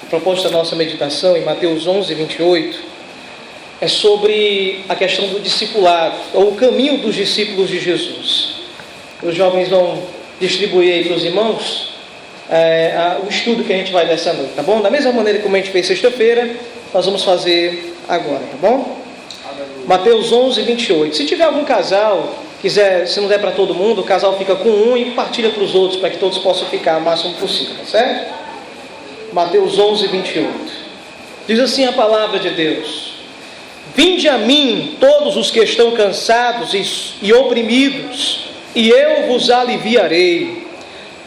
A proposta da nossa meditação em Mateus 11, 28 é sobre a questão do discipulado, ou o caminho dos discípulos de Jesus. Os jovens vão distribuir aí para os irmãos o estudo que a gente vai dessa noite, tá bom? Da mesma maneira como a gente fez sexta-feira, nós vamos fazer agora, tá bom? Mateus 11, 28. Se tiver algum casal, quiser, se não der para todo mundo, o casal fica com um e partilha para os outros, para que todos possam ficar o máximo possível, tá certo? Mateus 11, 28. Diz assim a palavra de Deus: Vinde a mim todos os que estão cansados e oprimidos, e eu vos aliviarei.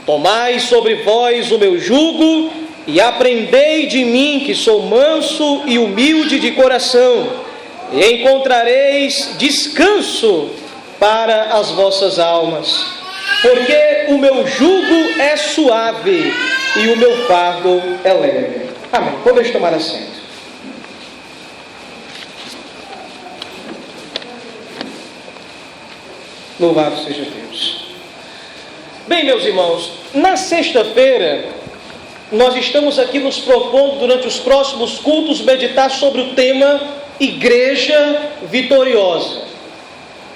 Tomai sobre vós o meu jugo e aprendei de mim, que sou manso e humilde de coração, e encontrareis descanso para as vossas almas, porque o meu jugo é suave e o meu fardo é leve. Amém. Podemos tomar assento. Louvado seja Deus. Bem, meus irmãos, na sexta-feira nós estamos aqui nos propondo, durante os próximos cultos, meditar sobre o tema Igreja Vitoriosa.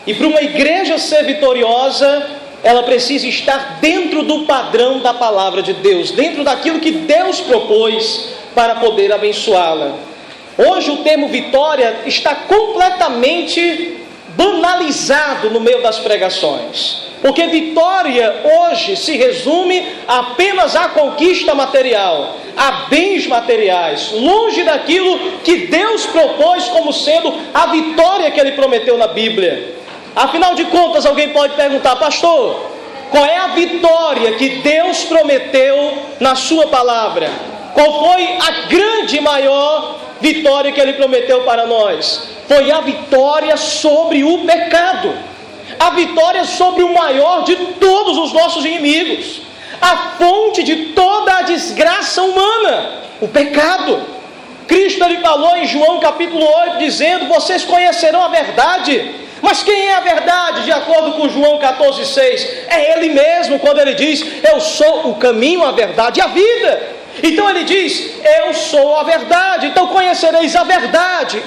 E para uma igreja ser vitoriosa, ela precisa estar dentro do padrão da palavra de Deus, dentro daquilo que Deus propôs para poder abençoá-la. Hoje o termo vitória está completamente banalizado no meio das pregações, porque vitória hoje se resume apenas à conquista material, a bens materiais, longe daquilo que Deus propôs como sendo a vitória que Ele prometeu na Bíblia. Afinal de contas, alguém pode perguntar: pastor, qual é a vitória que Deus prometeu na sua palavra? Qual foi a grande e maior vitória que Ele prometeu para nós? Foi a vitória sobre o pecado, a vitória sobre o maior de todos os nossos inimigos, a fonte de toda a desgraça humana, o pecado. Cristo ele falou em João capítulo 8, dizendo: vocês conhecerão a verdade. Mas quem é a verdade? De acordo com João 14,6, é Ele mesmo, quando Ele diz: eu sou o caminho, a verdade e a vida. Então Ele diz: eu sou a verdade, então conhecereis a verdade,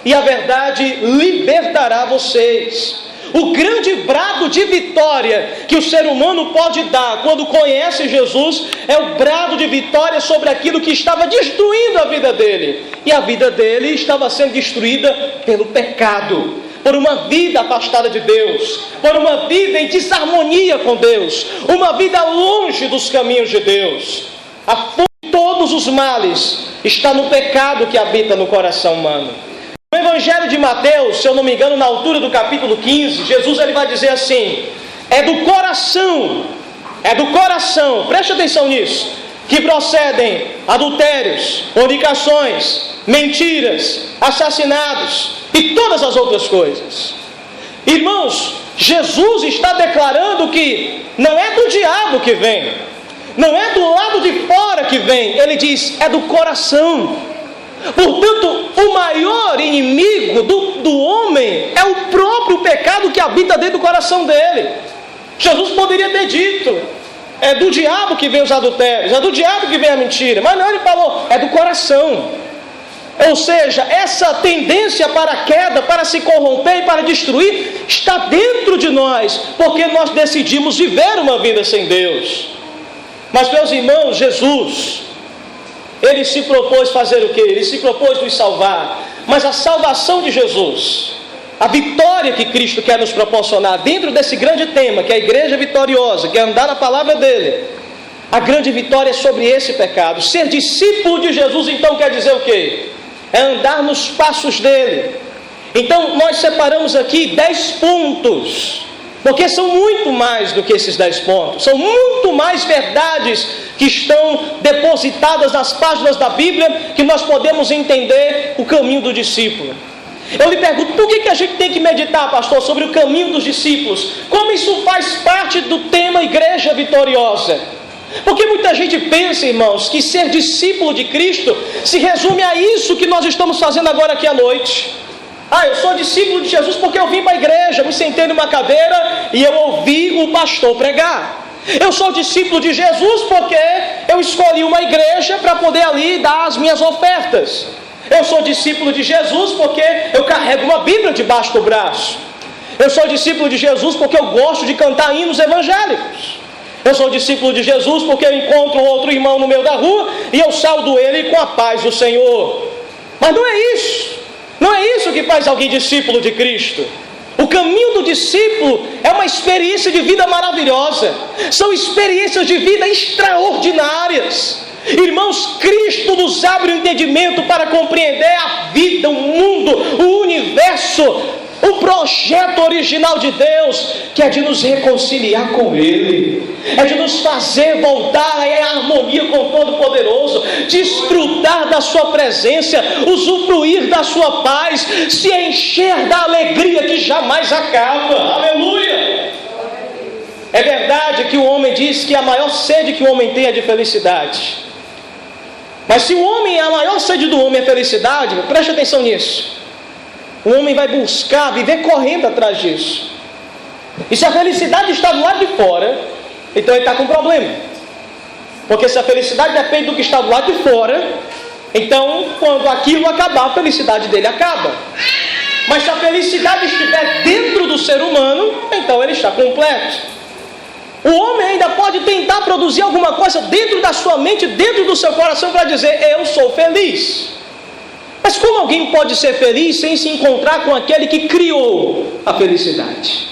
e a verdade libertará vocês. O grande brado de vitória que o ser humano pode dar quando conhece Jesus é o brado de vitória sobre aquilo que estava destruindo a vida dele. E a vida dele estava sendo destruída pelo pecado, por uma vida afastada de Deus, por uma vida em desarmonia com Deus, uma vida longe dos caminhos de Deus. A fonte de todos os males está no pecado que habita no coração humano. No Evangelho de Mateus, se eu não me engano, na altura do capítulo 15, Jesus ele vai dizer assim: é do coração, preste atenção nisso, que procedem adultérios, fornicações, mentiras, assassinatos e todas as outras coisas. Irmãos, Jesus está declarando que não é do diabo que vem, não é do lado de fora que vem, ele diz: é do coração. Portanto, o maior inimigo do homem é o próprio pecado que habita dentro do coração dele. Jesus poderia ter dito: é do diabo que vem os adultérios, é do diabo que vem a mentira, mas não, ele falou: é do coração. Ou seja, essa tendência para a queda, para se corromper e para destruir, está dentro de nós, porque nós decidimos viver uma vida sem Deus. Mas, meus irmãos, Jesus, Ele se propôs fazer o quê? Ele se propôs nos salvar. Mas a salvação de Jesus, a vitória que Cristo quer nos proporcionar dentro desse grande tema, que é a igreja vitoriosa, que é andar na palavra dEle, a grande vitória é sobre esse pecado. Ser discípulo de Jesus, então, quer dizer o quê? É andar nos passos dEle. Então, nós separamos aqui 10 pontos, porque são muito mais do que esses 10 pontos, são muito mais verdades que estão depositadas nas páginas da Bíblia, que nós podemos entender o caminho do discípulo. Eu lhe pergunto: por que a gente tem que meditar, pastor, sobre o caminho dos discípulos? Como isso faz parte do tema Igreja Vitoriosa? Porque muita gente pensa, irmãos, que ser discípulo de Cristo se resume a isso que nós estamos fazendo agora aqui à noite. Eu sou discípulo de Jesus porque eu vim para a igreja, me sentei numa cadeira e eu ouvi o pastor pregar. Eu sou discípulo de Jesus porque eu escolhi uma igreja para poder ali dar as minhas ofertas. Eu sou discípulo de Jesus porque eu carrego uma Bíblia debaixo do braço. Eu sou discípulo de Jesus porque eu gosto de cantar hinos evangélicos. Eu sou discípulo de Jesus porque eu encontro outro irmão no meio da rua e eu saúdo ele com a paz do Senhor. Mas não é isso. Não é isso que faz alguém discípulo de Cristo. O caminho do discípulo é uma experiência de vida maravilhosa. São experiências de vida extraordinárias. Irmãos, Cristo nos abre o entendimento para compreender a vida, o mundo, o universo, o projeto original de Deus, que é de nos reconciliar com Ele, é de nos fazer voltar em harmonia com o Todo-Poderoso, desfrutar da Sua presença, usufruir da Sua paz, se encher da alegria que jamais acaba. Aleluia! É verdade que o homem diz que a maior sede que o homem tem é de felicidade. Mas se o homem, a maior sede do homem é felicidade, preste atenção nisso. O homem vai buscar, viver correndo atrás disso. E se a felicidade está do lado de fora, então ele está com um problema. Porque se a felicidade depende do que está do lado de fora, então quando aquilo acabar, a felicidade dele acaba. Mas se a felicidade estiver dentro do ser humano, então ele está completo. O homem ainda pode tentar produzir alguma coisa dentro da sua mente, dentro do seu coração, para dizer, eu sou feliz. Mas como alguém pode ser feliz sem se encontrar com aquele que criou a felicidade?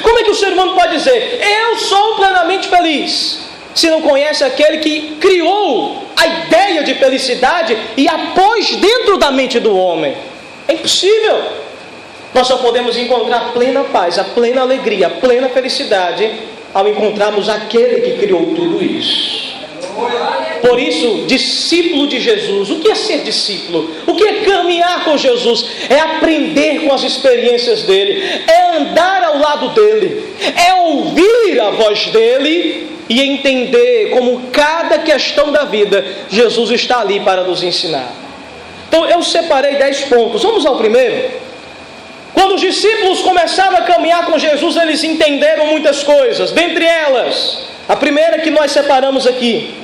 Como é que o ser humano pode dizer, eu sou plenamente feliz, se não conhece aquele que criou a ideia de felicidade e a pôs dentro da mente do homem? É impossível. Nós só podemos encontrar a plena paz, a plena alegria, a plena felicidade ao encontrarmos aquele que criou tudo isso. Por isso, discípulo de Jesus, o que é ser discípulo? O que é caminhar com Jesus? É aprender com as experiências dele, é andar ao lado dele, é ouvir a voz dele e entender como cada questão da vida Jesus está ali para nos ensinar. Então eu separei 10 pontos. Vamos ao primeiro. Quando os discípulos começaram a caminhar com Jesus, eles entenderam muitas coisas. Dentre elas, a primeira que nós separamos aqui: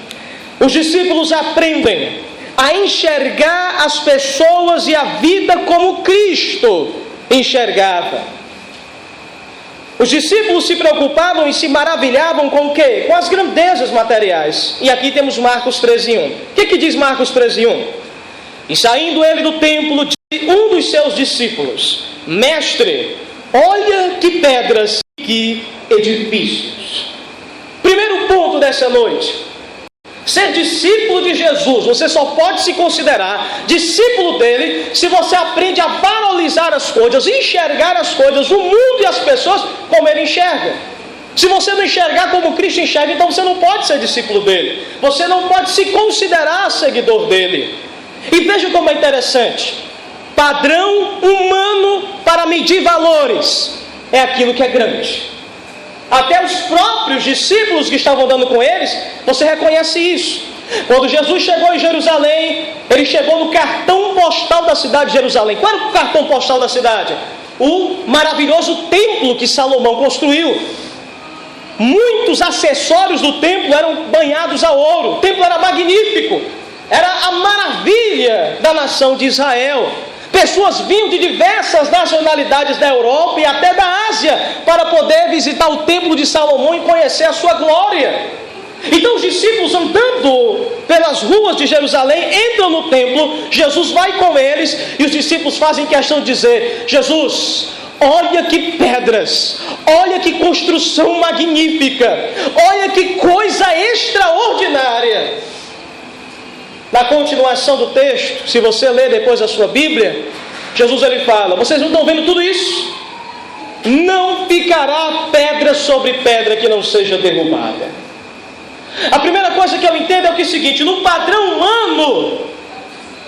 os discípulos aprendem a enxergar as pessoas e a vida como Cristo enxergava. Os discípulos se preocupavam e se maravilhavam com o quê? Com as grandezas materiais. E aqui temos Marcos 13:1. O que diz Marcos 13:1? E saindo ele do templo, disse um dos seus discípulos: Mestre, olha que pedras, que edifícios. Primeiro ponto dessa noite: ser discípulo de Jesus, você só pode se considerar discípulo dele se você aprende a valorizar as coisas, enxergar as coisas, o mundo e as pessoas como ele enxerga. Se você não enxergar como Cristo enxerga, então você não pode ser discípulo dele, você não pode se considerar seguidor dele. E veja como é interessante: padrão humano para medir valores é aquilo que é grande. Até os próprios discípulos que estavam andando com eles, você reconhece isso. Quando Jesus chegou em Jerusalém, ele chegou no cartão postal da cidade de Jerusalém. Qual era o cartão postal da cidade? O maravilhoso templo que Salomão construiu. Muitos acessórios do templo eram banhados a ouro. O templo era magnífico, era a maravilha da nação de Israel. Pessoas vinham de diversas nacionalidades da Europa e até da Ásia para poder visitar o templo de Salomão e conhecer a sua glória. Então os discípulos, andando pelas ruas de Jerusalém, entram no templo. Jesus vai com eles e os discípulos fazem questão de dizer: Jesus, olha que pedras, olha que construção magnífica, olha que coisa extraordinária. Na continuação do texto, se você ler depois a sua Bíblia, Jesus ele fala: vocês não estão vendo tudo isso? Não ficará pedra sobre pedra que não seja derrubada. A primeira coisa que eu entendo é o seguinte: no padrão humano,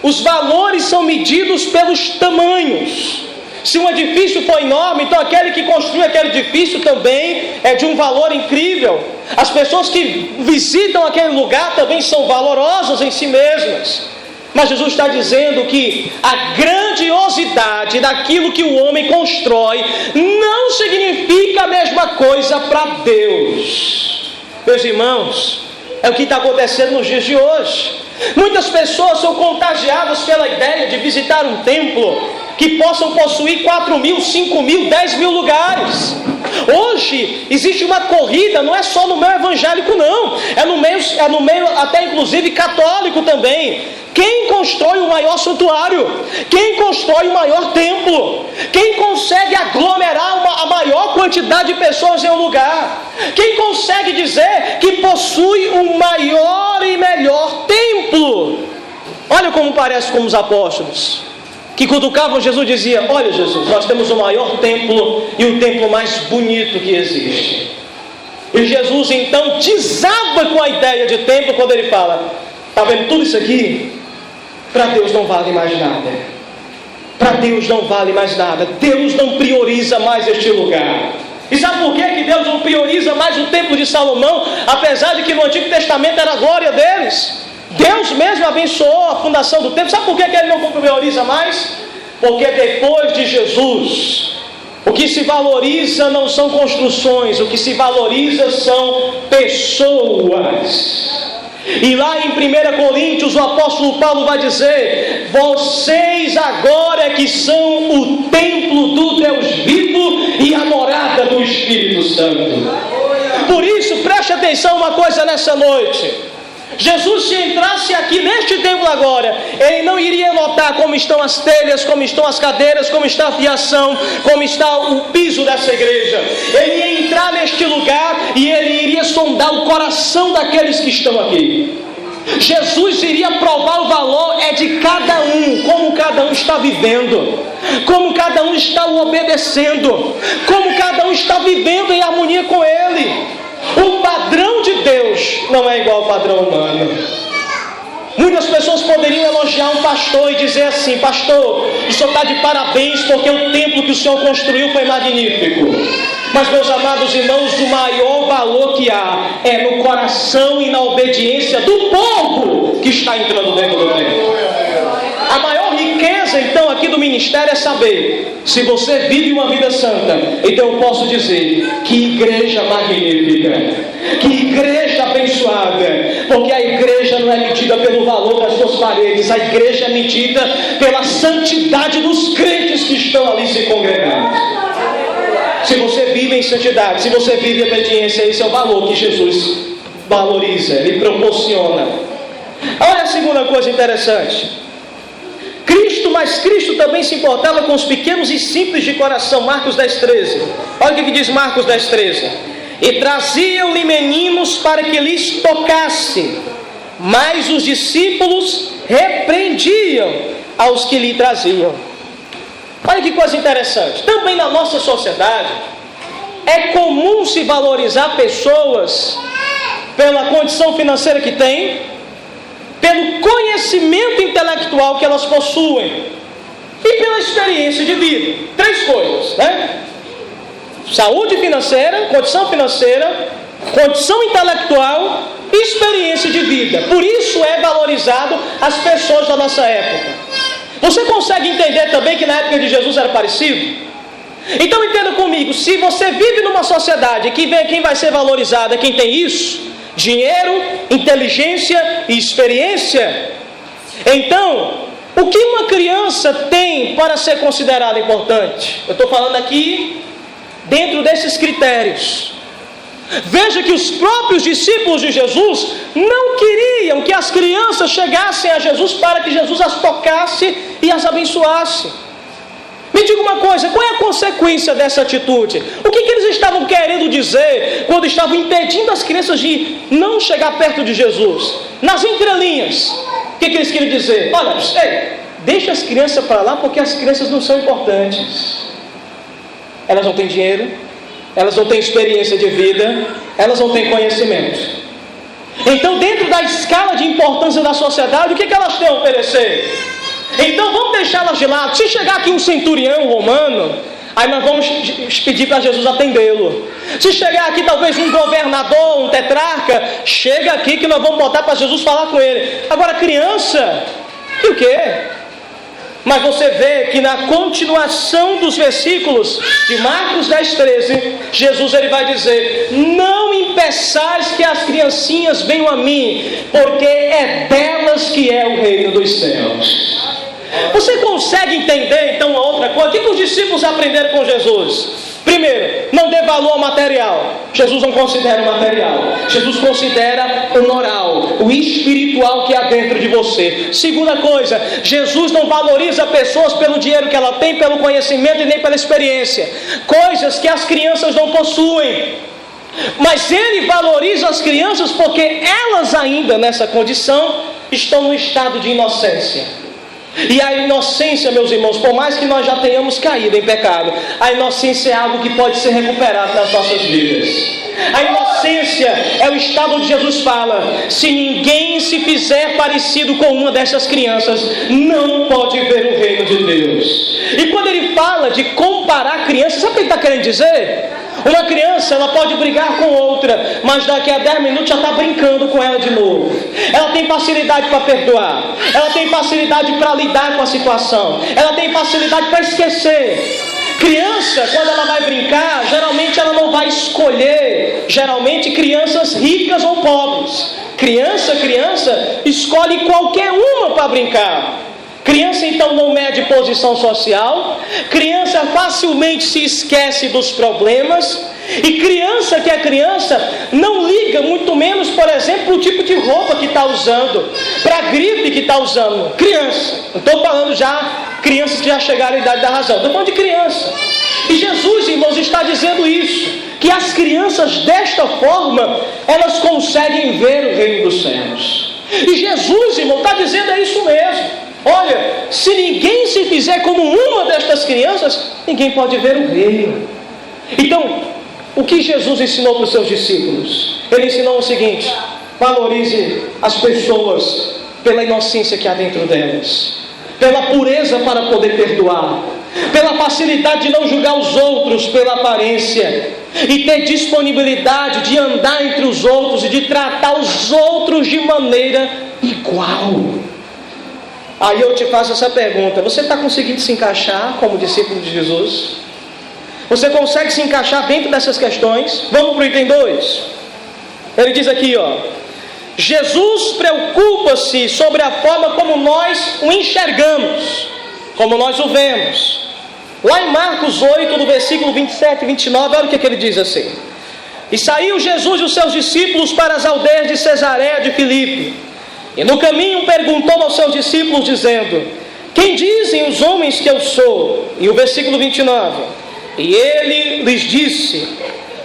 os valores são medidos pelos tamanhos. Se um edifício for enorme, então aquele que construiu aquele edifício também é de um valor incrível. As pessoas que visitam aquele lugar também são valorosas em si mesmas. Mas Jesus está dizendo que a grandiosidade daquilo que o homem constrói não significa a mesma coisa para Deus. Meus irmãos, é o que está acontecendo nos dias de hoje. Muitas pessoas são contagiadas pela ideia de visitar um templo que possam possuir 4.000, 5.000, 10.000 lugares. Hoje existe uma corrida, não é só no meio evangélico não, é no meio até inclusive católico também. Quem constrói o maior santuário? Quem constrói o maior templo? Quem consegue aglomerar a maior quantidade de pessoas em um lugar? Quem consegue dizer que possui o maior e melhor templo? Olha como parece com os apóstolos, que cutucavam Jesus e diziam: olha Jesus, nós temos o maior templo e o templo mais bonito que existe. E Jesus então desaba com a ideia de templo quando ele fala: está vendo tudo isso aqui? Para Deus não vale mais nada. Para Deus não vale mais nada. Deus não prioriza mais este lugar. E sabe por que Deus não prioriza mais o templo de Salomão, apesar de que no Antigo Testamento era a glória deles? Deus mesmo abençoou a fundação do templo. Sabe por que ele não prioriza mais? Porque depois de Jesus, o que se valoriza não são construções, o que se valoriza são pessoas. E lá em 1 Coríntios o apóstolo Paulo vai dizer: vocês agora que são o templo do Deus vivo e a morada do Espírito Santo. Por isso, preste atenção a uma coisa nessa noite. Jesus, se entrasse aqui neste templo agora, ele não iria notar como estão as telhas, como estão as cadeiras, como está a fiação, como está o piso dessa igreja. Ele ia entrar neste lugar e ele iria sondar o coração daqueles que estão aqui. Jesus iria provar o valor de cada um, como cada um está vivendo, como cada um está o obedecendo, como cada um está vivendo em harmonia com ele. O padrão de Deus não é igual ao padrão humano. Muitas pessoas poderiam elogiar um pastor e dizer assim: pastor, o senhor está de parabéns porque o templo que o senhor construiu foi magnífico. Mas, meus amados irmãos, o maior valor que há é no coração e na obediência do povo que está entrando dentro do templo. A maior riqueza então aqui do ministério é saber se você vive uma vida santa. Então eu posso dizer: que igreja magnífica, que igreja abençoada. Porque a igreja não é medida pelo valor das suas paredes, a igreja é medida pela santidade dos crentes que estão ali se congregando. Se você vive em santidade, se você vive em obediência, esse é o valor que Jesus valoriza, ele proporciona. Olha a segunda coisa interessante. Mas Cristo também se importava com os pequenos e simples de coração. Marcos 10:13. Olha o que diz Marcos 10:13. E traziam-lhe meninos para que lhes tocasse, mas os discípulos repreendiam aos que lhe traziam. Olha que coisa interessante. Também na nossa sociedade é comum se valorizar pessoas pela condição financeira que têm, pelo conhecimento intelectual que elas possuem e pela experiência de vida. 3 coisas, né? Saúde financeira, condição intelectual e experiência de vida. Por isso é valorizado as pessoas da nossa época. Você consegue entender também que na época de Jesus era parecido? Então entenda comigo: se você vive numa sociedade que quem vai ser valorizado é quem tem isso, dinheiro, inteligência e experiência, então o que uma criança tem para ser considerada importante? Eu estou falando aqui dentro desses critérios. Veja que os próprios discípulos de Jesus não queriam que as crianças chegassem a Jesus para que Jesus as tocasse e as abençoasse. Me diga uma coisa: qual é a consequência dessa atitude? O que eles estavam querendo dizer quando estavam impedindo as crianças de não chegar perto de Jesus? Nas entrelinhas, o que eles queriam dizer? Olha, deixa as crianças para lá, porque as crianças não são importantes. Elas não têm dinheiro, elas não têm experiência de vida, elas não têm conhecimento. Então, dentro da escala de importância da sociedade, o que elas têm a oferecer? Então vamos deixá-las de lado. Se chegar aqui um centurião romano, aí nós vamos pedir para Jesus atendê-lo. Se chegar aqui talvez um governador, um tetrarca, chega aqui que nós vamos botar para Jesus falar com ele. Agora criança, e o quê? Mas você vê que na continuação dos versículos de Marcos 10:13, Jesus ele vai dizer: não impeçais que as criancinhas venham a mim, porque é delas que é o reino dos céus. Você consegue entender então uma outra coisa? O que os discípulos aprenderam com Jesus? Primeiro, não dê valor ao material. Jesus não considera o material. Jesus considera o moral, o espiritual que há dentro de você. Segunda coisa, Jesus não valoriza pessoas pelo dinheiro que ela tem, pelo conhecimento e nem pela experiência. Coisas que as crianças não possuem. Mas Ele valoriza as crianças porque elas ainda nessa condição estão no estado de inocência. E a inocência, meus irmãos, por mais que nós já tenhamos caído em pecado, a inocência é algo que pode ser recuperado nas nossas vidas. A inocência é o estado onde Jesus fala: se ninguém se fizer parecido com uma dessas crianças, não pode ver o reino de Deus. E quando ele fala de comparar crianças, sabe o que ele está querendo dizer? Uma criança, ela pode brigar com outra, mas daqui a 10 minutos já está brincando com ela de novo. Ela tem facilidade para perdoar, ela tem facilidade para lidar com a situação, ela tem facilidade para esquecer. Criança, quando ela vai brincar, geralmente ela não vai escolher, geralmente crianças ricas ou pobres. Criança escolhe qualquer uma para brincar. Criança então não mede posição social, criança facilmente se esquece dos problemas, e criança que é criança não liga muito menos, por exemplo, o tipo de roupa que está usando, para a gripe que está usando. Criança, não estou falando já crianças que já chegaram à idade da razão, estou falando de criança. E Jesus, irmãos, está dizendo isso, que as crianças desta forma, elas conseguem ver o reino dos céus. E Jesus, irmão, está dizendo é isso mesmo. Olha, se ninguém se fizer como uma destas crianças, ninguém pode ver o reino. Então, o que Jesus ensinou para os seus discípulos? Ele ensinou o seguinte: valorize as pessoas pela inocência que há dentro delas, pela pureza para poder perdoar, pela facilidade de não julgar os outros pela aparência, e ter disponibilidade de andar entre os outros e de tratar os outros de maneira igual. Aí eu te faço essa pergunta: você está conseguindo se encaixar como discípulo de Jesus? Você consegue se encaixar dentro dessas questões? Vamos para o item 2. Ele diz aqui, Jesus preocupa-se sobre a forma como nós o enxergamos, como nós o vemos. Lá em Marcos 8, do versículo 27 e 29, olha o que ele diz assim: e saiu Jesus e os seus discípulos para as aldeias de Cesareia de Filipe. E no caminho perguntou aos seus discípulos, dizendo: quem dizem os homens que eu sou? E o versículo 29. E ele lhes disse: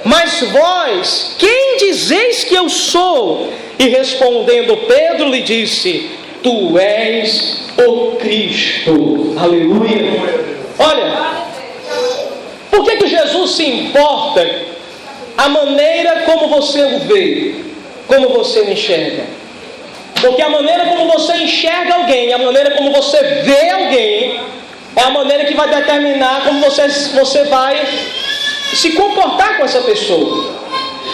mas vós, quem dizeis que eu sou? E respondendo Pedro lhe disse: tu és o Cristo. Aleluia. Olha, por que Jesus se importa a maneira como você o vê, como você o enxerga? Porque a maneira como você enxerga alguém, a maneira como você vê alguém, é a maneira que vai determinar como você vai se comportar com essa pessoa.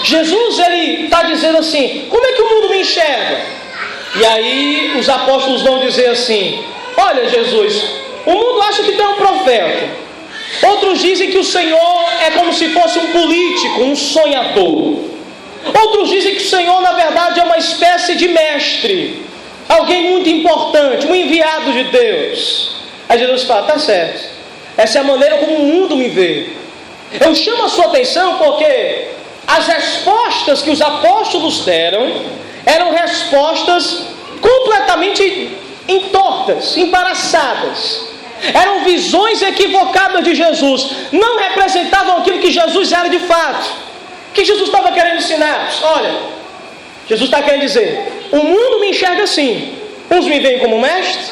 Jesus, ele está dizendo assim: como é que o mundo me enxerga? E aí os apóstolos vão dizer assim: olha, Jesus, o mundo acha que tu é um profeta. Outros dizem que o Senhor é como se fosse um político, um sonhador. Outros dizem que o Senhor, na verdade, é uma espécie de mestre, alguém muito importante, um enviado de Deus. Aí Jesus fala: tá certo, essa é a maneira como o mundo me vê. Eu chamo a sua atenção porque as respostas que os apóstolos deram eram respostas completamente entortas, embaraçadas. Eram visões equivocadas de Jesus, não representavam aquilo que Jesus era de fato. O que Jesus estava querendo ensinar? Olha, Jesus está querendo dizer: o mundo me enxerga assim. Uns me veem como mestre,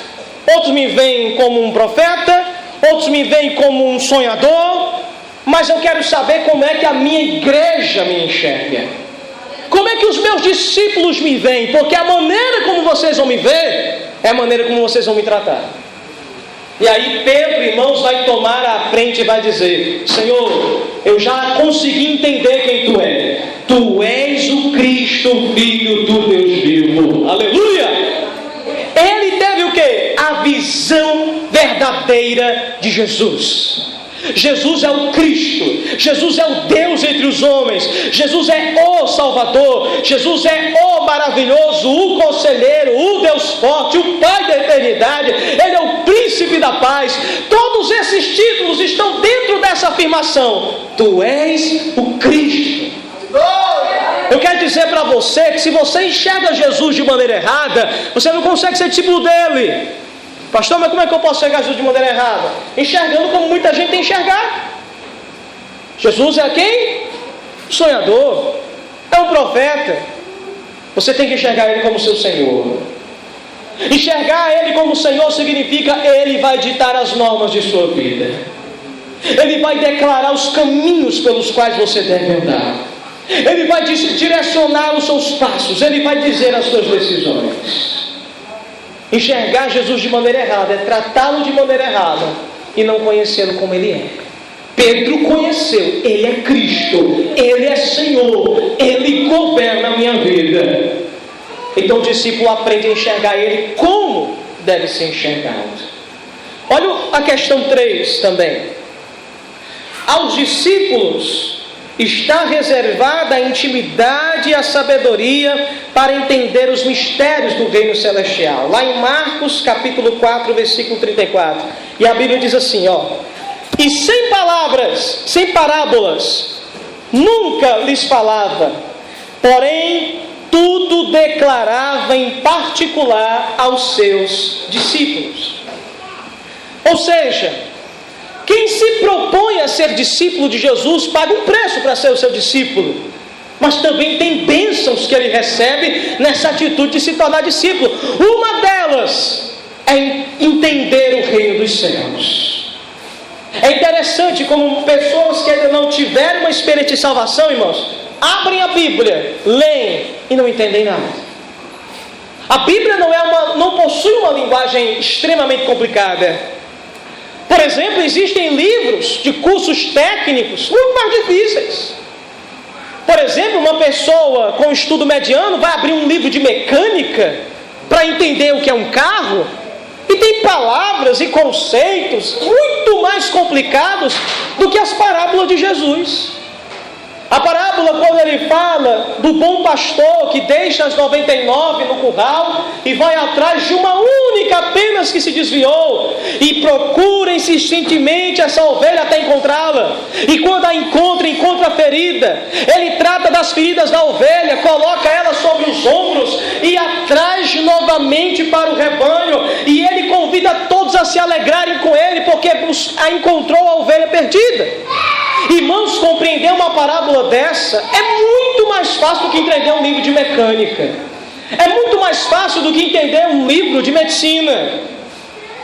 outros me veem como um profeta, outros me veem como um sonhador, mas eu quero saber como é que a minha igreja me enxerga. Como é que os meus discípulos me veem? Porque a maneira como vocês vão me ver é a maneira como vocês vão me tratar. E aí Pedro, irmãos, vai tomar a frente e vai dizer: Senhor, eu já consegui entender quem tu és. Tu és o Cristo, Filho do Deus vivo. Aleluia! Ele teve o quê? A visão verdadeira verdadeira de Jesus. Jesus é o Cristo, Jesus é o Deus entre os homens, Jesus é o Salvador, Jesus é o maravilhoso, o conselheiro, o Deus forte, o Pai da eternidade, Ele é o príncipe da paz. Todos esses títulos estão dentro dessa afirmação: tu és o Cristo. Eu quero dizer para você que se você enxerga Jesus de maneira errada, você não consegue ser discípulo dele. Pastor, mas como é que eu posso enxergar Jesus de maneira errada? Enxergando como muita gente tem enxergado. Jesus é quem? Sonhador. É um profeta. Você tem que enxergar Ele como seu Senhor. Enxergar Ele como Senhor significa Ele vai ditar as normas de sua vida. Ele vai declarar os caminhos pelos quais você deve andar. Ele vai direcionar os seus passos. Ele vai dizer as suas decisões. Enxergar Jesus de maneira errada é tratá-lo de maneira errada e não conhecê-lo como Ele é. Pedro conheceu: Ele é Cristo, Ele é Senhor, Ele governa a minha vida. Então o discípulo aprende a enxergar Ele como deve ser enxergado. Olha a questão 3 também. Aos discípulos está reservada a intimidade e a sabedoria para entender os mistérios do reino celestial. Lá em Marcos capítulo 4, versículo 34. E a Bíblia diz assim, e sem palavras, sem parábolas, nunca lhes falava, porém tudo declarava em particular aos seus discípulos. Ou seja, quem se propõe a ser discípulo de Jesus paga um preço para ser o seu discípulo, mas também tem bênçãos que ele recebe nessa atitude de se tornar discípulo. Uma delas é entender o reino dos céus. É interessante como pessoas que ainda não tiveram uma experiência de salvação, irmãos, abrem a Bíblia, leem e não entendem nada. A Bíblia não possui uma linguagem extremamente complicada. Por exemplo, existem livros de cursos técnicos muito mais difíceis. Por exemplo, uma pessoa com estudo mediano vai abrir um livro de mecânica para entender o que é um carro, e tem palavras e conceitos muito mais complicados do que as parábolas de Jesus. A parábola, quando ele fala do bom pastor que deixa as 99 no curral e vai atrás de uma única apenas que se desviou, e procura insistentemente essa ovelha até encontrá-la, e quando a encontra ferida, ele trata das feridas da ovelha, coloca ela sobre os ombros e a traz novamente para o rebanho, e ele convida todos a se alegrarem com ele, porque encontrou a ovelha perdida. Irmãos, compreender uma parábola dessa é muito mais fácil do que entender um livro de mecânica. É muito mais fácil do que entender um livro de medicina.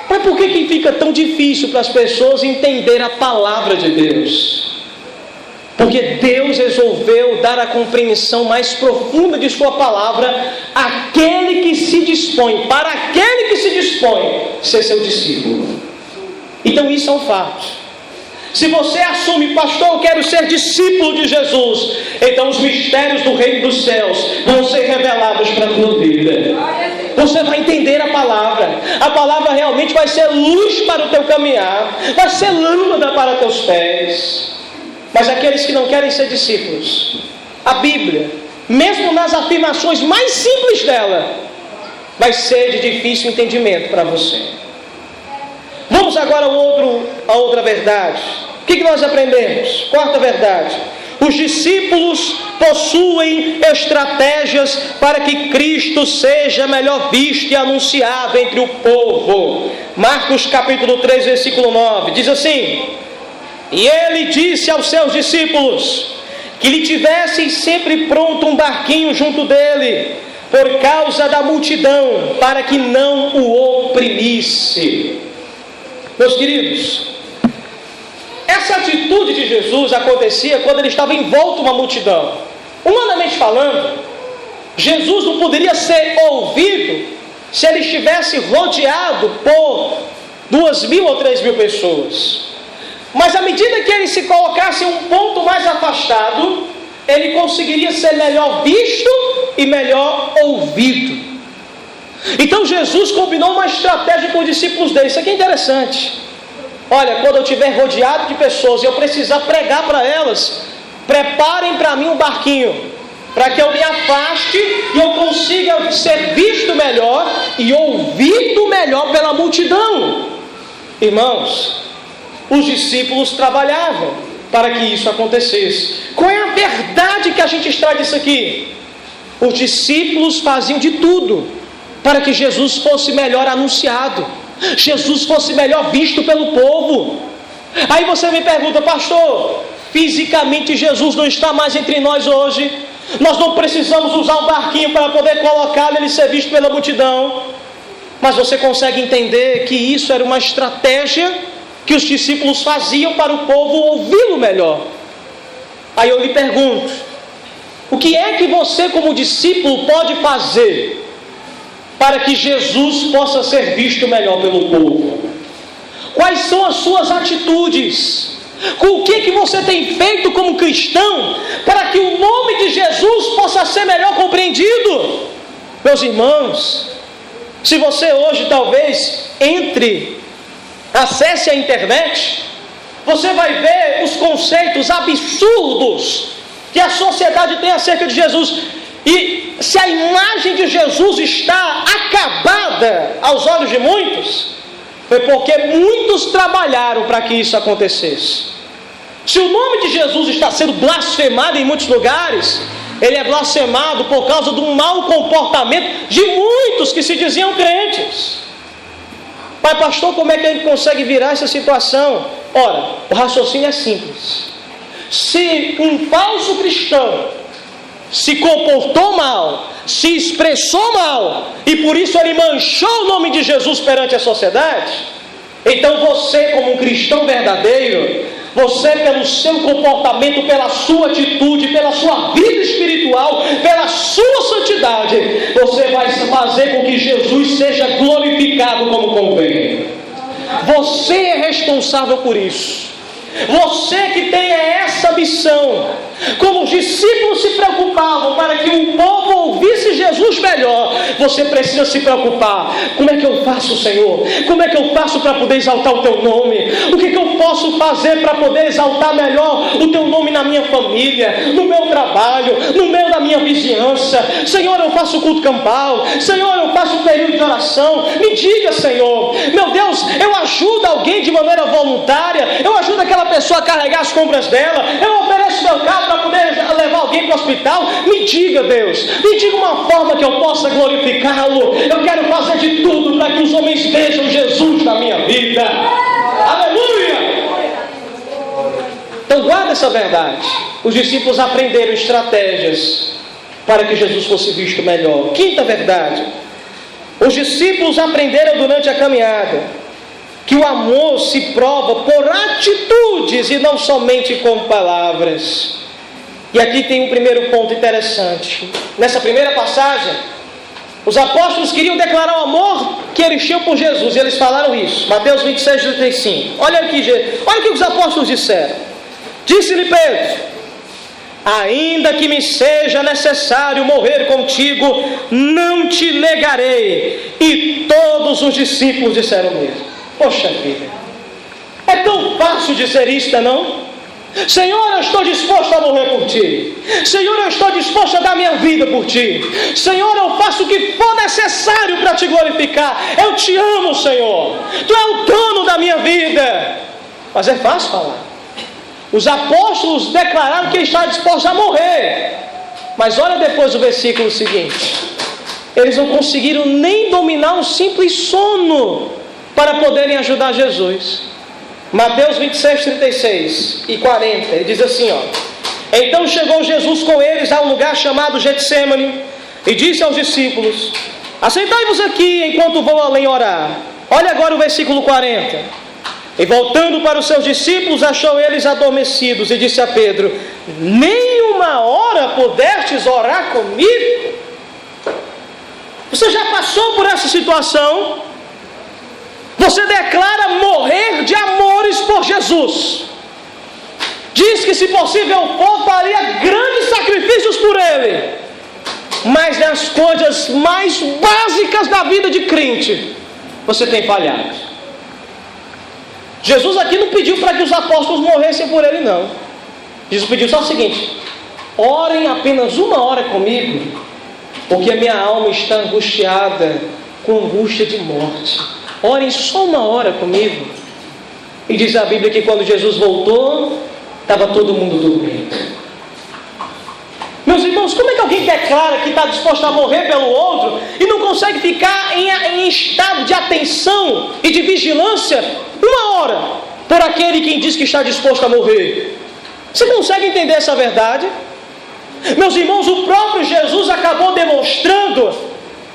Mas por que fica tão difícil para as pessoas entender a palavra de Deus? Porque Deus resolveu dar a compreensão mais profunda de sua palavra àquele que se dispõe, para aquele que se dispõe ser seu discípulo. Então isso é um fato. Se você assume, pastor, eu quero ser discípulo de Jesus, então os mistérios do reino dos céus vão ser revelados para a tua vida. Você vai entender a palavra realmente vai ser luz para o teu caminhar, vai ser lâmpada para teus pés. Mas aqueles que não querem ser discípulos, a Bíblia, mesmo nas afirmações mais simples dela, vai ser de difícil entendimento para você. Vamos agora a outra verdade. O que nós aprendemos? Quarta verdade. Os discípulos possuem estratégias para que Cristo seja melhor visto e anunciado entre o povo. Marcos capítulo 3, versículo 9, diz assim: e ele disse aos seus discípulos que lhe tivessem sempre pronto um barquinho junto dele, por causa da multidão, para que não o oprimisse. Meus queridos, essa atitude de Jesus acontecia quando ele estava envolto uma multidão. Humanamente falando, Jesus não poderia ser ouvido se ele estivesse rodeado por 2.000 ou 3.000 pessoas. Mas à medida que ele se colocasse em um ponto mais afastado, ele conseguiria ser melhor visto e melhor ouvido. Então Jesus combinou uma estratégia com os discípulos dele. Isso aqui é interessante. Olha, quando eu estiver rodeado de pessoas e eu precisar pregar para elas, preparem para mim um barquinho, para que eu me afaste e eu consiga ser visto melhor e ouvido melhor pela multidão. Irmãos, os discípulos trabalhavam para que isso acontecesse. Qual é a verdade que a gente extrai disso aqui? Os discípulos faziam de tudo para que Jesus fosse melhor anunciado, Jesus fosse melhor visto pelo povo. Aí você me pergunta: pastor, fisicamente Jesus não está mais entre nós hoje, nós não precisamos usar um barquinho para poder colocá-lo e ele ser visto pela multidão. Mas você consegue entender que isso era uma estratégia que os discípulos faziam para o povo ouvi-lo melhor. Aí eu lhe pergunto: o que é que você como discípulo pode fazer para que Jesus possa ser visto melhor pelo povo? Quais são as suas atitudes? Com o que você tem feito como cristão para que o nome de Jesus possa ser melhor compreendido? Meus irmãos, se você hoje talvez acesse a internet, você vai ver os conceitos absurdos que a sociedade tem acerca de Jesus. E se a imagem de Jesus está acabada aos olhos de muitos, foi porque muitos trabalharam para que isso acontecesse. Se o nome de Jesus está sendo blasfemado em muitos lugares, ele é blasfemado por causa do mau comportamento de muitos que se diziam crentes. Mas pastor, como é que a gente consegue virar essa situação? Ora, o raciocínio é simples. Se um falso cristão se comportou mal, se expressou mal, e por isso ele manchou o nome de Jesus perante a sociedade, então você, como um cristão verdadeiro, você, pelo seu comportamento, pela sua atitude, pela sua vida espiritual, pela sua santidade, você vai fazer com que Jesus seja glorificado como convém. Você é responsável por isso. Você que tem essa missão. Como os discípulos se preocupavam para que o povo ouvisse Jesus melhor, você precisa se preocupar: como é que eu faço, Senhor? Como é que eu faço para poder exaltar o teu nome? O que eu posso fazer para poder exaltar melhor o teu nome na minha família, no meu trabalho, no meio da minha vizinhança? Senhor, eu faço culto campal. Senhor, eu faço um período de oração. Me diga, Senhor. Meu Deus, eu ajudo alguém de maneira voluntária, eu ajudo aquela pessoa a carregar as compras dela, eu ofereço meu carro para poder levar alguém para o hospital. Me diga, Deus, me diga uma forma que eu possa glorificá-lo. Eu quero fazer de tudo para que os homens vejam Jesus na minha vida. Aleluia! Então guarda essa verdade. Os discípulos aprenderam estratégias para que Jesus fosse visto melhor. Quinta verdade: os discípulos aprenderam durante a caminhada que o amor se prova por atitudes e não somente com palavras. E aqui tem um primeiro ponto interessante. Nessa primeira passagem, os apóstolos queriam declarar o amor que eles tinham por Jesus, e eles falaram isso. Mateus 26, 35. Olha o que os apóstolos disseram. Disse-lhe Pedro: ainda que me seja necessário morrer contigo, não te negarei. E todos os discípulos disseram o mesmo. Poxa vida, é tão fácil dizer isto, não? Senhor, eu estou disposto a morrer por ti. Senhor, eu estou disposto a dar minha vida por ti. Senhor, eu faço o que for necessário para te glorificar. Eu te amo, Senhor. Tu és o dono da minha vida. Mas é fácil falar. Os apóstolos declararam que estavam dispostos a morrer. Mas olha depois o versículo seguinte: eles não conseguiram nem dominar um simples sono para poderem ajudar Jesus. Mateus 26, 36 e 40, ele diz assim, então chegou Jesus com eles a um lugar chamado Getsêmani, e disse aos discípulos: assentai-vos aqui enquanto vou além orar. Olha agora o versículo 40. E voltando para os seus discípulos, achou eles adormecidos, e disse a Pedro: nem uma hora pudestes orar comigo? Você já passou por essa situação? Você declara morrer de amores por Jesus. Diz que, se possível for, faria grandes sacrifícios por Ele. mas nas coisas mais básicas da vida de crente, você tem falhado. Jesus aqui não pediu para que os apóstolos morressem por ele, não. Jesus pediu só o seguinte: orem apenas 1 hora comigo, porque a minha alma está angustiada com angústia de morte. Orem só 1 hora comigo. E diz a Bíblia que quando Jesus voltou, estava todo mundo dormindo. Meus irmãos, como é que alguém declara que está disposto a morrer pelo outro e não consegue ficar em estado de atenção e de vigilância 1 hora por aquele quem diz que está disposto a morrer? Você consegue entender essa verdade? Meus irmãos, o próprio Jesus acabou demonstrando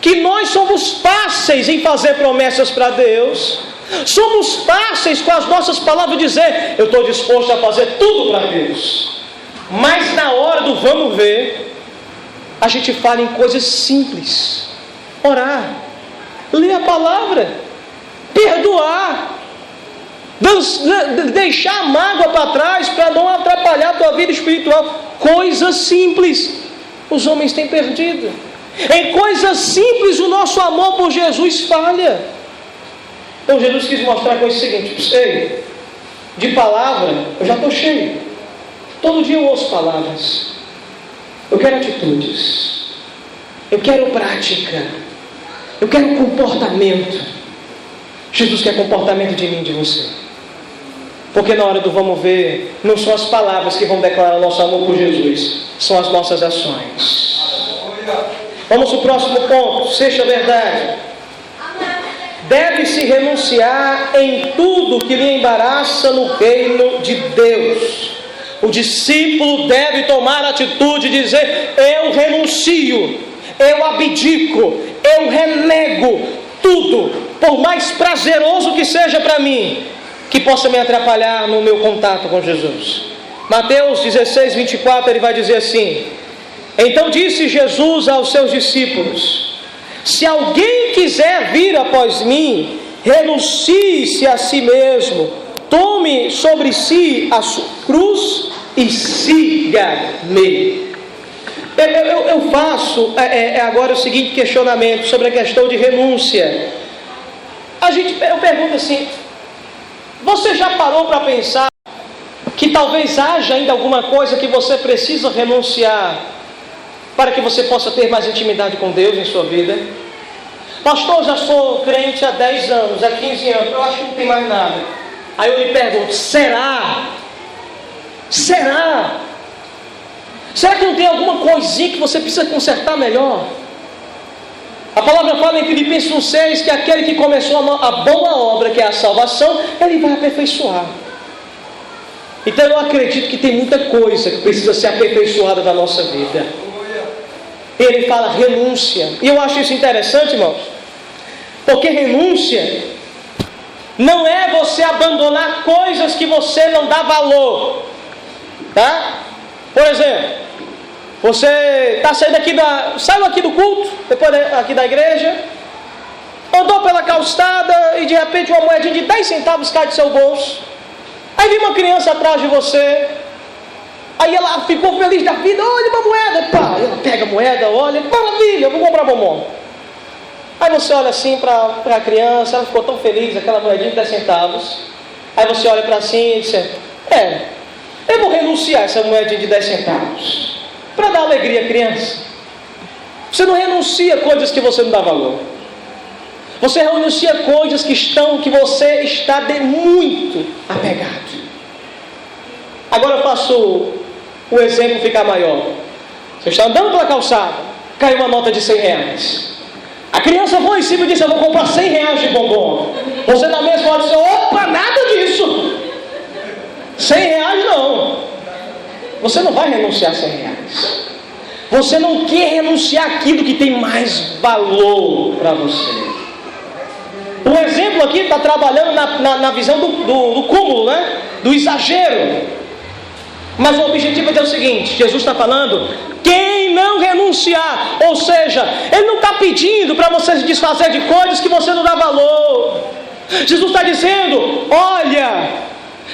que nós somos fáceis em fazer promessas para Deus. Somos fáceis com as nossas palavras dizer: eu estou disposto a fazer tudo para Deus. Mas na hora do vamos ver, a gente fala em coisas simples: orar, ler a palavra, perdoar, deixar a mágoa para trás para não atrapalhar a tua vida espiritual. Coisas simples os homens têm perdido. Em coisas simples o nosso amor por Jesus falha. Então Jesus quis mostrar com o seguinte: ei, de palavra eu já estou cheio, todo dia eu ouço palavras, eu quero atitudes, eu quero prática, eu quero comportamento. Jesus quer comportamento de mim e de você, porque na hora do vamos ver, não são as palavras que vão declarar o nosso amor por Jesus, são as nossas ações. Vamos ao próximo ponto, sexta verdade: deve-se renunciar em tudo que lhe embaraça no reino de Deus. O discípulo deve tomar a atitude de dizer: eu renuncio, eu abdico, eu renego tudo, por mais prazeroso que seja para mim, que possa me atrapalhar no meu contato com Jesus. Mateus 16, 24, ele vai dizer assim: então disse Jesus aos seus discípulos: se alguém quiser vir após mim, renuncie-se a si mesmo, tome sobre si a sua cruz e siga-me. Eu faço agora o seguinte questionamento sobre a questão de renúncia. Eu pergunto assim: você já parou para pensar que talvez haja ainda alguma coisa que você precisa renunciar para que você possa ter mais intimidade com Deus em sua vida? Pastor, já sou crente há 10 anos, há 15 anos, eu acho que não tem mais nada. Aí eu lhe pergunto: será? Será? Será que não tem alguma coisinha que você precisa consertar melhor? A palavra fala em Filipenses 1,6 que aquele que começou a boa obra, que é a salvação, ele vai aperfeiçoar. Então eu acredito que tem muita coisa que precisa ser aperfeiçoada na nossa vida. Ele fala renúncia. E eu acho isso interessante, irmãos, porque renúncia não é você abandonar coisas que você não dá valor, tá? Por exemplo, você está saiu aqui do culto, depois aqui da igreja, andou pela calçada e de repente uma moedinha de 10 centavos cai do seu bolso. Aí vem uma criança atrás de você, aí ela ficou feliz da vida: olha uma moeda, pá. Ela pega a moeda, olha, maravilha, eu vou comprar bombom. Aí você olha assim para a criança, ela ficou tão feliz, aquela moedinha de 10 centavos. Aí você olha para assim e diz: eu vou renunciar a essa moedinha de 10 centavos para dar alegria à criança. Você não renuncia a coisas que você não dá valor. Você renuncia a coisas que você está muito apegado. Agora eu faço o exemplo ficar maior. Você está andando pela calçada, caiu uma nota de 100 reais. A criança foi em cima e disse: eu vou comprar 100 reais de bombom. Você na mesma hora disse: opa, nada disso. 100 reais não. Você não vai renunciar a 100 reais. Você não quer renunciar aquilo que tem mais valor para você. O exemplo aqui está trabalhando na visão do cúmulo, né? Do exagero. Mas o objetivo é o seguinte: Jesus está falando: quem não renunciar, ou seja, Ele não está pedindo para você se desfazer de coisas que você não dá valor. Jesus está dizendo: olha,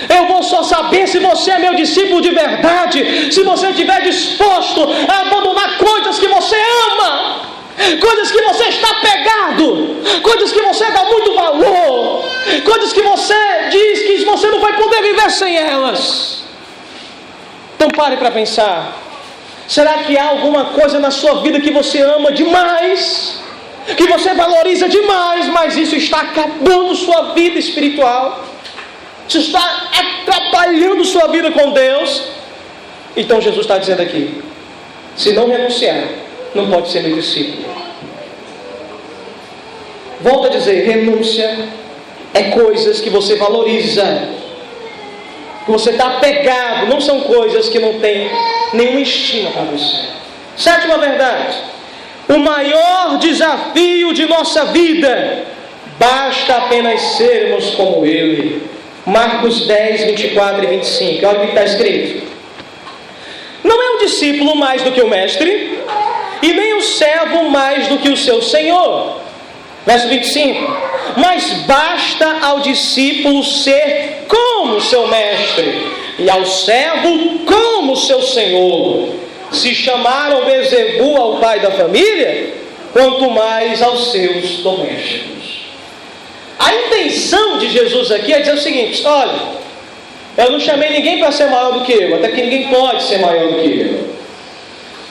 Eu vou só saber se você é meu discípulo de verdade se você estiver disposto a abandonar coisas que você ama, coisas que você está apegado, coisas que você dá muito valor, coisas que você diz que você não vai poder viver sem elas. Então pare para pensar. Será que há alguma coisa na sua vida que você ama demais, que você valoriza demais, mas isso está acabando sua vida espiritual? Isso está atrapalhando sua vida com Deus? Então Jesus está dizendo aqui: se não renunciar, não pode ser meu discípulo. Volto a dizer, renúncia é coisas que você valoriza, que você está apegado, não são coisas que não tem nenhuma estima para você. Sétima verdade: o maior desafio de nossa vida, basta apenas sermos como Ele. Marcos 10, 24 e 25, olha o que está escrito: não é o discípulo mais do que o mestre, e nem o servo mais do que o seu senhor. Verso 25: mas basta ao discípulo ser como seu mestre, e ao servo como seu senhor. Se chamaram Bezebu ao pai da família, quanto mais aos seus domésticos. A intenção de Jesus aqui é dizer o seguinte: olha, eu não chamei ninguém para ser maior do que eu, até que ninguém pode ser maior do que eu,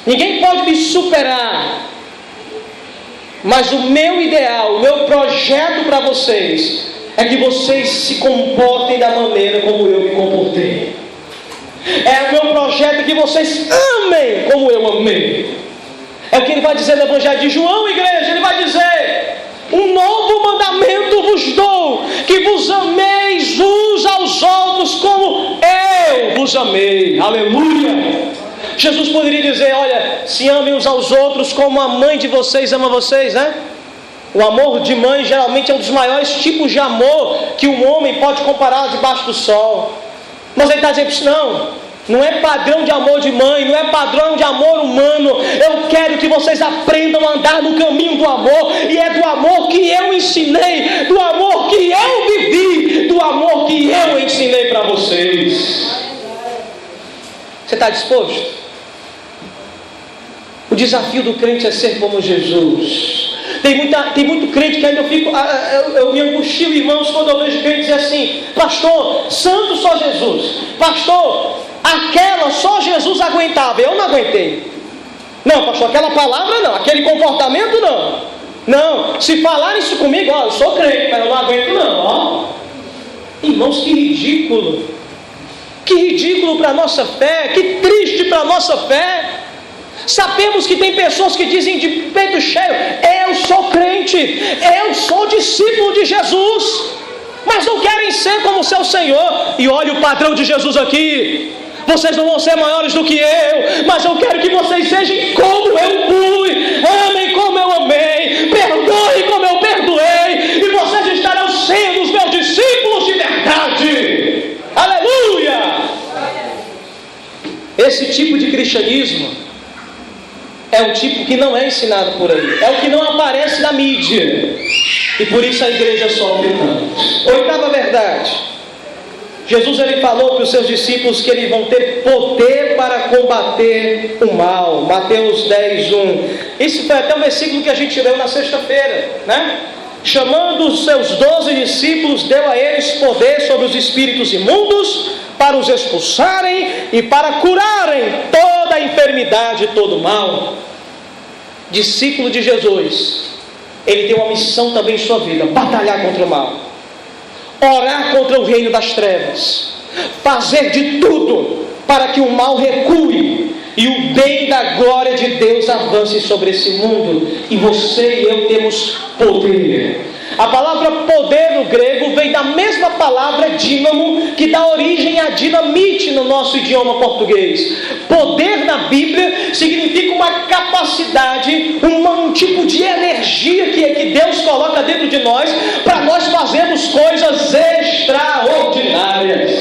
ninguém pode me superar, mas o meu ideal, o meu projeto para vocês é que vocês se comportem da maneira como eu me comportei. É o meu projeto que vocês amem como eu amei. É o que ele vai dizer no Evangelho de João, igreja. Ele vai dizer: um novo mandamento vos dou, que vos ameis uns aos outros como eu vos amei. Aleluia! Jesus poderia dizer: olha, se amem uns aos outros como a mãe de vocês ama vocês, né? O amor de mãe geralmente é um dos maiores tipos de amor que um homem pode comparar debaixo do sol. Mas ele está dizendo: não é padrão de amor de mãe, não é padrão de amor humano. Eu quero que vocês aprendam a andar no caminho do amor, e é do amor que eu ensinei, do amor que eu vivi, do amor que eu ensinei para vocês. Você está disposto? O desafio do crente é ser como Jesus. Tem muito crente que ainda eu me angustio, irmãos, quando eu vejo crente dizer assim: pastor, santo só Jesus, pastor, aquela só Jesus aguentava, eu não aguentei. Não, pastor, aquela palavra não, aquele comportamento não, se falar isso comigo, ó, eu sou crente, mas eu não aguento não, ó. Irmãos, que ridículo para a nossa fé, que triste para a nossa fé. Sabemos que tem pessoas que dizem de peito cheio: eu sou crente, eu sou discípulo de Jesus, mas não querem ser como seu Senhor. E olha o padrão de Jesus aqui: vocês não vão ser maiores do que eu, mas eu quero que vocês sejam como eu fui, amem como eu amei, perdoem como eu perdoei, e vocês estarão sendo os meus discípulos de verdade. Aleluia! Esse tipo de cristianismo é um tipo que não é ensinado por aí, é o que não aparece na mídia, e por isso a igreja sofre tanto. Oitava verdade: Jesus ele falou para os seus discípulos que eles vão ter poder para combater o mal. Mateus 10, 1. Esse foi até o versículo que a gente leu na sexta-feira, né? Chamando os seus 12 discípulos, deu a eles poder sobre os espíritos imundos, para os expulsarem e para curarem toda a enfermidade e todo o mal. Discípulo de Jesus, ele tem uma missão também em sua vida: batalhar contra o mal, orar contra o reino das trevas, fazer de tudo para que o mal recue e o bem da glória de Deus avance sobre esse mundo. E você e eu temos poder. A palavra poder no grego vem da mesma palavra dínamo, que dá origem a dinamite no nosso idioma português. Poder na Bíblia significa uma capacidade, um tipo de energia que Deus coloca dentro de nós, para nós fazermos coisas extraordinárias.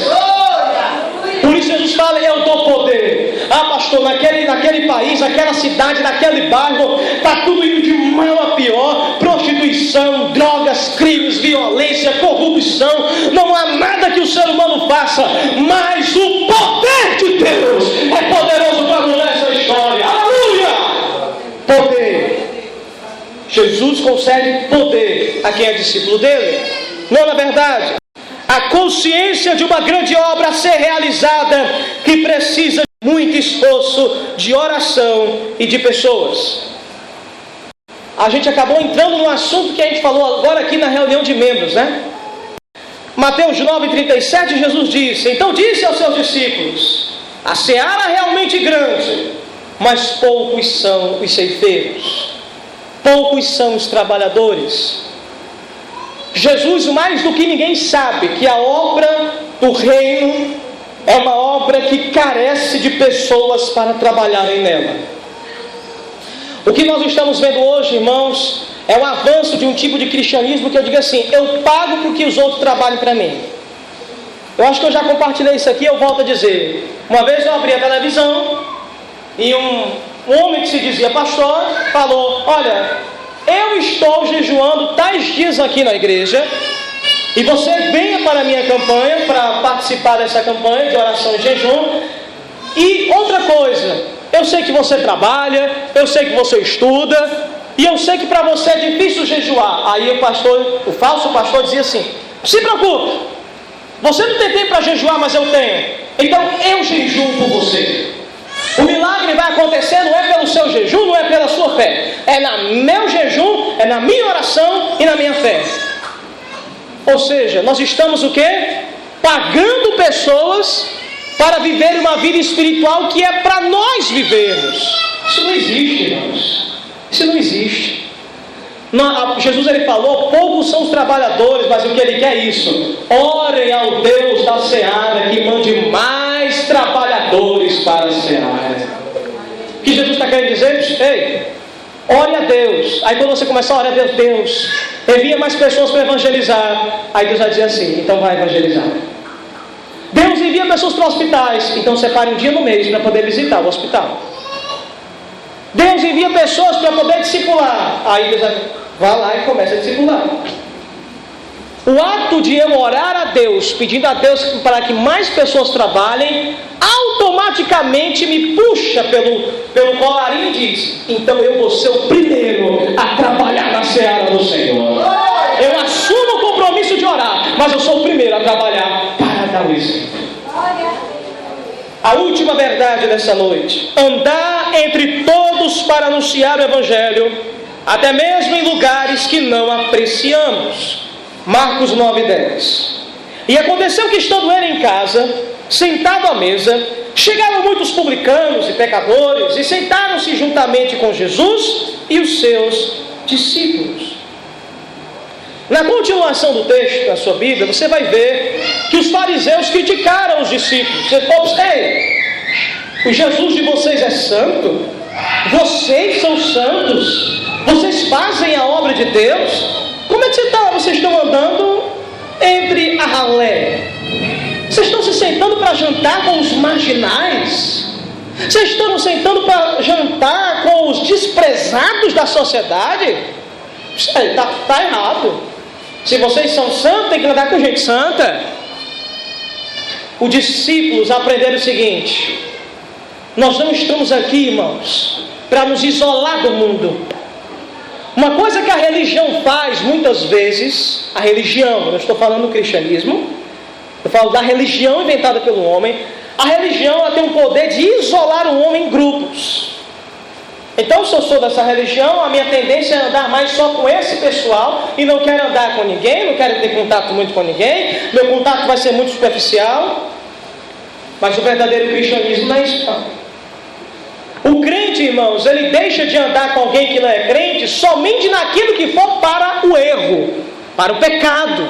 Por isso Jesus fala: eu dou poder. Ah, pastor, naquele país, naquela cidade, naquele bairro, está tudo indo de mal a pior: prostituição, drogas, crimes, violência, corrupção. Não há nada que o ser humano faça, mas o poder de Deus é poderoso para mudar essa história. Aleluia! Poder. Jesus concede poder a quem é discípulo dele. Não, na verdade, a consciência de uma grande obra a ser realizada que precisa de muito esforço, de oração e de pessoas. A gente acabou entrando no assunto que a gente falou agora aqui na reunião de membros, né? Mateus 9:37, Jesus disse: então disse aos seus discípulos, a seara é realmente grande, mas poucos são os ceifeiros, poucos são os trabalhadores. Jesus, mais do que ninguém, sabe que a obra do reino é uma obra que carece de pessoas para trabalharem nela. O que nós estamos vendo hoje, irmãos, é o avanço de um tipo de cristianismo que eu digo assim: eu pago para que os outros trabalhem para mim. Eu acho que eu já compartilhei isso aqui, eu volto a dizer. Uma vez eu abri a televisão e um homem que se dizia pastor falou: olha, eu estou jejuando tais dias aqui na igreja e você venha para a minha campanha, para participar dessa campanha de oração e jejum. E outra coisa, eu sei que você trabalha, eu sei que você estuda, e eu sei que para você é difícil jejuar. Aí o falso pastor dizia assim: não se preocupe, você não tem tempo para jejuar, mas eu tenho, então eu jejuo por você. O milagre vai acontecer não é pelo seu jejum, não é pela sua fé, é no meu jejum, é na minha oração e na minha fé. Ou seja, nós estamos o quê? Pagando pessoas para viver uma vida espiritual que é para nós vivermos. Isso não existe, irmãos. Isso não existe. Jesus ele falou: poucos são os trabalhadores, mas o que ele quer é isso: orem ao Deus da seara que mande mais trabalhadores para a seara. O que Jesus está querendo dizer? Ei, ore a Deus. Aí quando você começar a orar a Deus, Deus envia mais pessoas para evangelizar. Aí Deus vai dizer assim: então vai evangelizar. Deus envia pessoas para hospitais, então separe um dia no mês para poder visitar o hospital. Deus envia pessoas para poder discipular. Aí Deus vai lá e começa a discipular. O ato de eu orar a Deus, pedindo a Deus para que mais pessoas trabalhem, automaticamente me puxa pelo colarinho e diz: então eu vou ser o primeiro a trabalhar na seara do Senhor. Eu assumo o compromisso de orar, mas eu sou o primeiro a trabalhar para dar o exemplo. A última verdade dessa noite: andar entre todos para anunciar o Evangelho, até mesmo em lugares que não apreciamos. Marcos 9:10. E aconteceu que, estando ele em casa, sentado à mesa, chegaram muitos publicanos e pecadores e sentaram-se juntamente com Jesus e os seus discípulos. Na continuação do texto da sua Bíblia, você vai ver que os fariseus criticaram os discípulos. Ei, o Jesus de vocês é santo? Vocês são santos? Vocês fazem a obra de Deus? Como é que vocês estão andando entre a ralé? Vocês estão se sentando para jantar com os marginais? Vocês estão se sentando para jantar com os desprezados da sociedade? Está errado. Se vocês são santos, tem que andar com gente santa. Os discípulos aprenderam o seguinte: nós não estamos aqui, irmãos, para nos isolar do mundo. Uma coisa que a religião faz muitas vezes, a religião, eu não estou falando do cristianismo, eu falo da religião inventada pelo homem. A religião ela tem o poder de isolar o homem em grupos. Então, se eu sou dessa religião, a minha tendência é andar mais só com esse pessoal e não quero andar com ninguém, não quero ter contato muito com ninguém, meu contato vai ser muito superficial. Mas o verdadeiro cristianismo não é isso, não. O crente, irmãos, ele deixa de andar com alguém que não é crente somente naquilo que for para o erro, para o pecado.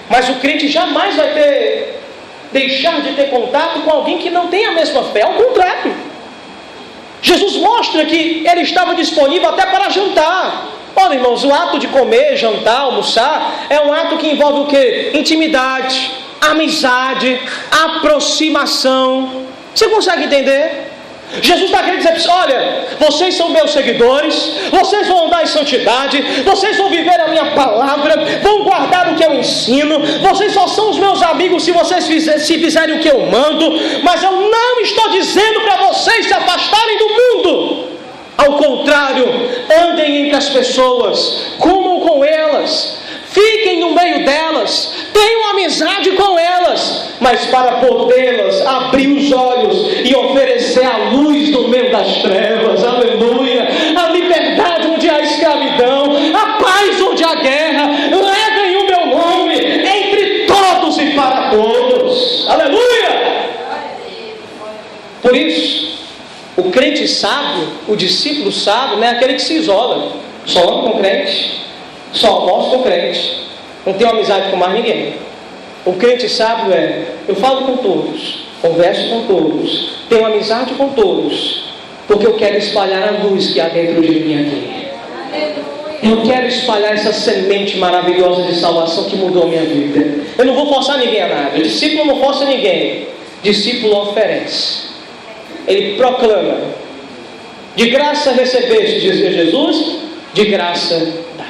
Mas o crente jamais vai deixar de ter contato com alguém que não tem a mesma fé, ao contrário. Jesus mostra que ele estava disponível até para jantar. Olha, irmãos, o ato de comer, jantar, almoçar é um ato que envolve o quê? Intimidade, amizade, aproximação. Você consegue entender? Jesus está querendo dizer: olha, vocês são meus seguidores, vocês vão andar em santidade, vocês vão viver a minha palavra, vão guardar o que eu ensino. ensino, vocês só são os meus amigos se vocês fizerem o que eu mando, mas eu não estou dizendo para vocês se afastarem do mundo. Ao contrário, andem entre as pessoas, comam com elas, fiquem no meio delas, tenham amizade com elas, mas para podê-las abrir os olhos e oferecer a luz no meio das trevas, aleluia, a liberdade onde há escravidão, a paz onde há guerra, levem o meu nome entre todos e para todos, aleluia. Por isso, o crente sábio, o discípulo sábio, não é aquele que se isola, só anda com crente, só almoça com crente, não tem amizade com mais ninguém. O crente sábio eu falo com todos, converso com todos, tenho amizade com todos, porque eu quero espalhar a luz que há dentro de mim aqui. Eu quero espalhar essa semente maravilhosa de salvação que mudou a minha vida. Eu não vou forçar ninguém a nada, o discípulo não força ninguém, o discípulo oferece, ele proclama: de graça recebeste, dizia Jesus, de graça dai.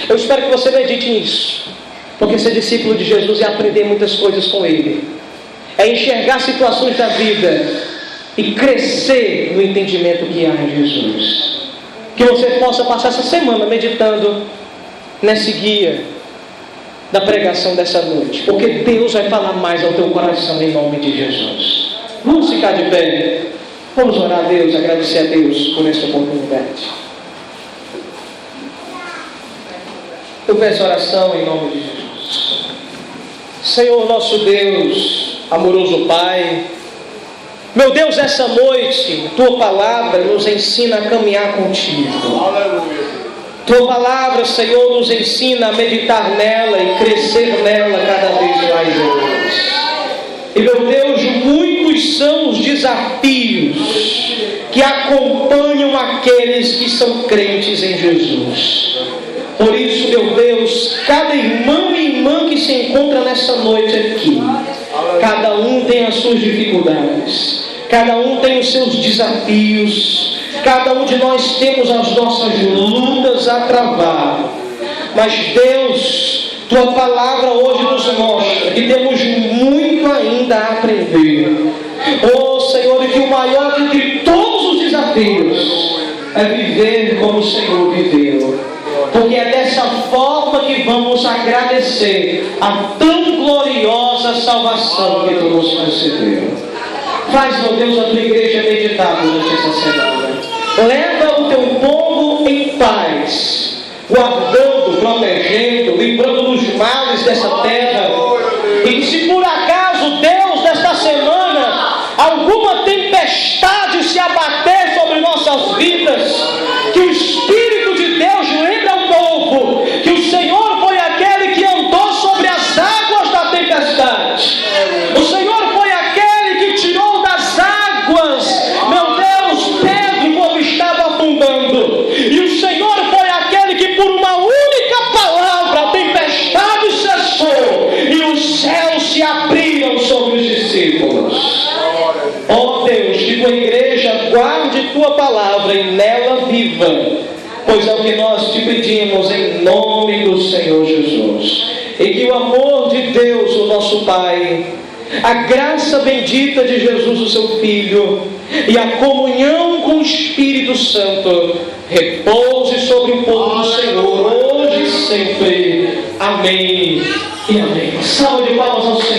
Eu espero que você medite nisso, porque ser discípulo de Jesus é aprender muitas coisas com Ele, é enxergar situações da vida e crescer no entendimento que há em Jesus. Que você possa passar essa semana meditando nesse guia da pregação dessa noite, porque Deus vai falar mais ao teu coração em nome de Jesus. Vamos ficar de pé, vamos orar a Deus, agradecer a Deus por essa oportunidade. Eu peço oração em nome de Jesus. Senhor nosso Deus, amoroso Pai, meu Deus, essa noite Tua Palavra nos ensina a caminhar contigo. Aleluia. Tua Palavra, Senhor, nos ensina a meditar nela e crescer nela cada vez mais, Deus. E meu Deus, muitos são os desafios que acompanham aqueles que são crentes em Jesus. Por isso, meu Deus, cada irmão e irmã que se encontra nessa noite aqui, cada um tem as suas dificuldades, cada um tem os seus desafios, cada um de nós temos as nossas lutas a travar. Mas Deus, Tua Palavra hoje nos mostra que temos muito ainda a aprender. Oh Senhor, e que o maior de todos os desafios é viver como o Senhor viveu. Porque é dessa forma que vamos agradecer a tão gloriosa salvação que Tu nos concedeu. Faz, meu Deus, a Tua igreja meditar durante essa semana. Leva o Teu povo em paz, guardando, protegendo, livrando dos males dessa terra. E que se por acaso, Deus, nesta semana, alguma tempestade se abater sobre nossas vidas, que o Espírito de Deus lembre ao povo que o Senhor foi aquele que andou sobre as águas da tempestade. O Senhor foi aquele que tirou das águas, meu Deus, Pedro quando estava afundando. E o Senhor foi aquele que por uma única palavra a tempestade cessou e os céus se abriram sobre os discípulos. Ó Deus, que Tua igreja guarde Tua palavra e nela viva, pois é o que nós te pedimos em nome do Senhor Jesus. E que o amor de Deus, o nosso Pai, a graça bendita de Jesus, o seu Filho, e a comunhão com o Espírito Santo repouse sobre o povo do Senhor, hoje e sempre. Amém e amém. Salve de palmas ao Senhor.